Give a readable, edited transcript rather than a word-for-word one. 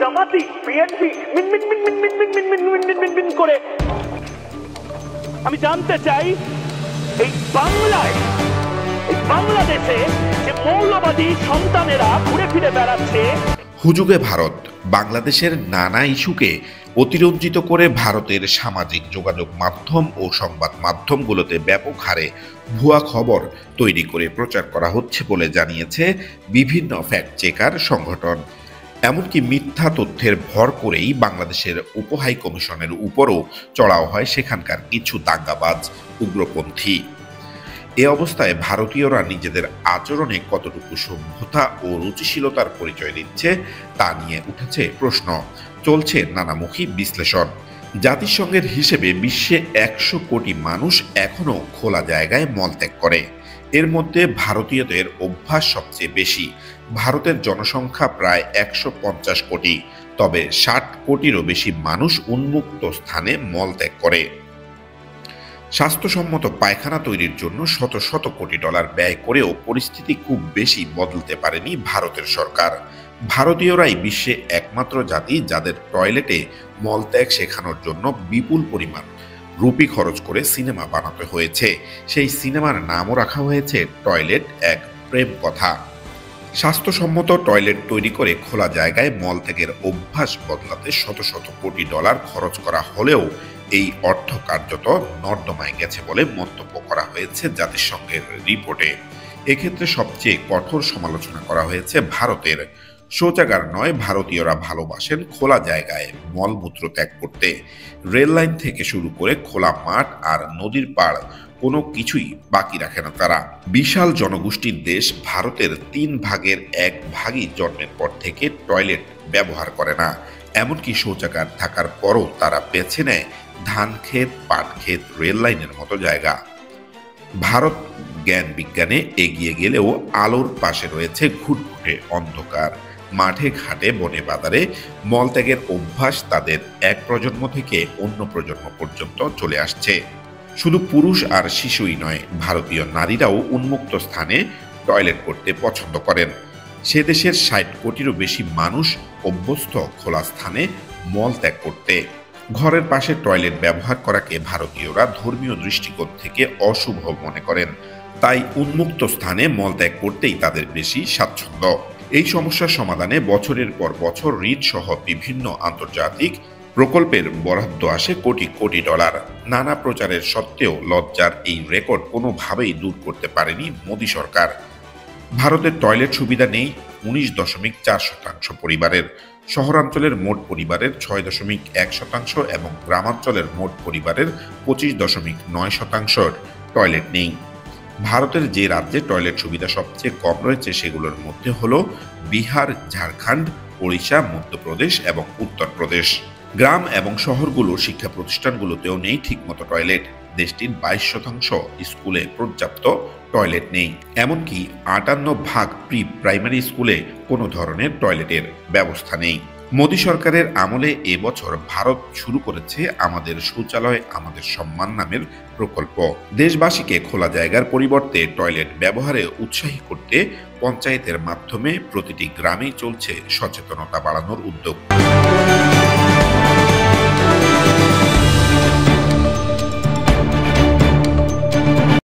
জামাতি বিএনপি মিন মিন মিন মিন মিন মিন মিন মিন মিন মিন মিন করে আমি জানতে চাই এই বাংলায় এই বাংলাদেশে যে মৌলবাদী সন্তানেরা ঘুরে ফিরে বেড়াচ্ছে। হুজুগে ভারত বাংলাদেশের নানা ইস্যুকে অতিরঞ্জিত করে ভারতের সামাজিক যোগাযোগ মাধ্যম ও সংবাদ মাধ্যমগুলোতে ব্যাপক হারে ভুয়া খবর তৈরি করে প্রচার করা হচ্ছে বলে জানিয়েছে বিভিন্ন ফ্যাক্ট চেকার সংগঠন। এমনকি মিথ্যা তথ্যের ভর করেই বাংলাদেশের উপহাই কমিশনের উপরও চড়াও হয় সেখানকার কিছু দাঙ্গাবাজ উগ্রপন্থী। এ অবস্থায় ভারতীয়রা নিজেদের আচরণে কতটুকু সভ্যতা ও রুচিশীলতার পরিচয় দিচ্ছে তা নিয়ে উঠেছে প্রশ্ন, চলছে নানামুখী বিশ্লেষণ। জাতিসংঘের হিসেবে বিশ্বে ১০০ কোটি মানুষ এখনও খোলা জায়গায় মলত্যাগ করে। এর মধ্যে ভারতীয়দের অভ্যাস সবচেয়ে বেশি। ভারতের জনসংখ্যা প্রায় ১৫০ কোটি, তবে ৬০ কোটিরও বেশি মানুষ উন্মুক্ত স্থানে মলত্যাগ করে। স্বাস্থ্যসম্মত পায়খানা তৈরির জন্য শত শত কোটি ডলার ব্যয় করেও পরিস্থিতি খুব বেশি বদলতে পারেনি ভারতের সরকার। ভারতীয়রাই বিশ্বে একমাত্র জাতি যাদের টয়লেটে মলত্যাগ শেখানোর জন্য বিপুল পরিমাণ রুপি খরচ করে সিনেমা বানাতে হয়েছে। সেই সিনেমার নামও রাখা হয়েছে টয়লেট এক প্রেম কথা। স্বাস্থ্যসম্মত টয়লেট তৈরি করে খোলা জায়গায় মলত্যাগের অভ্যাস বদলাতে শত শত কোটি ডলার খরচ করা হলেও এই অর্থ কার্যত নর্দমায় গেছে বলে মন্তব্য করা হয়েছে জাতিসংঘের রিপোর্টে। এক্ষেত্রে সবচেয়ে কঠোর সমালোচনা করা হয়েছে ভারতের। শৌচাগার নয়, ভারতীয়রা ভালোবাসেন খোলা জায়গায় মলমূত্র ত্যাগ করতে। রেল লাইন থেকে শুরু করে খোলা মাঠ আর নদীর পাড় কোনো কিছুই বাকি রাখে না তারা। বিশাল জনগোষ্ঠীর দেশ ভারতের ৩ ভাগের ১ ভাগই জন্মের পর থেকে টয়লেট ব্যবহার করে না। এমনকি শৌচাগার থাকার পরও তারা বেছে নেয় ধান ক্ষেত, পাট ক্ষেত, রেল লাইনের মতো জায়গা। ভারত জ্ঞান বিজ্ঞানে এগিয়ে গেলেও আলোর পাশে রয়েছে ঘুটঘুটে অন্ধকার। মাঠে ঘাটে বনে বাজারে মলত্যাগের অভ্যাস তাদের এক প্রজন্ম থেকে অন্য প্রজন্ম পর্যন্ত চলে আসছে। শুধু পুরুষ আর শিশুই নয়, ভারতীয় নারীরাও উন্মুক্ত স্থানে টয়লেট করতে পছন্দ করেন। সে দেশের ৬০ কোটিরও বেশি মানুষ অভ্যস্ত খোলা স্থানে মল ত্যাগ করতে। ঘরের পাশে টয়লেট ব্যবহার করাকে ভারতীয়রা ধর্মীয় দৃষ্টিকোণ থেকে অশুভ মনে করেন, তাই উন্মুক্ত স্থানে মলত্যাগ করতেই তাদের বেশি স্বাচ্ছন্দ্য। এই সমস্যার সমাধানে বছরের পর বছর ঋণ সহ বিভিন্ন আন্তর্জাতিক প্রকল্পের বরাদ্দ আসে কোটি কোটি ডলার। নানা প্রচারের সত্ত্বেও লজ্জার এই রেকর্ড কোনোভাবেই দূর করতে পারেনি মোদী সরকার। ভারতের টয়লেট সুবিধা নেই ১৯.৪% পরিবারের। শহরাঞ্চলের মোট পরিবারের ৬.১% এবং গ্রামাঞ্চলের মোট পরিবারের ২৫.৯% টয়লেট নেই। ভারতের যে রাজ্যে টয়লেট সুবিধা সবচেয়ে কম রয়েছে সেগুলোর মধ্যে হলো বিহার, ঝাড়খণ্ড, ওড়িশা, মধ্যপ্রদেশ এবং উত্তরপ্রদেশ। গ্রাম এবং শহরগুলোর শিক্ষা প্রতিষ্ঠানগুলোতেও নেই ঠিকমতো টয়লেট। দেশটির ২২% স্কুলে পর্যাপ্ত টয়লেট নেই। এমনকি ৫৮ প্রি প্রাইমারি স্কুলে কোনো ধরনের টয়লেটের ব্যবস্থা নেই। মোদী সরকারের আমলে এবছর ভারত শুরু করেছে আমাদের শৌচালয় আমাদের সম্মান নামের প্রকল্প। দেশবাসীকে খোলা জায়গার পরিবর্তে টয়লেট ব্যবহারে উৎসাহী করতে পঞ্চায়েতের মাধ্যমে প্রতিটি গ্রামেই চলছে সচেতনতা বাড়ানোর উদ্যোগ।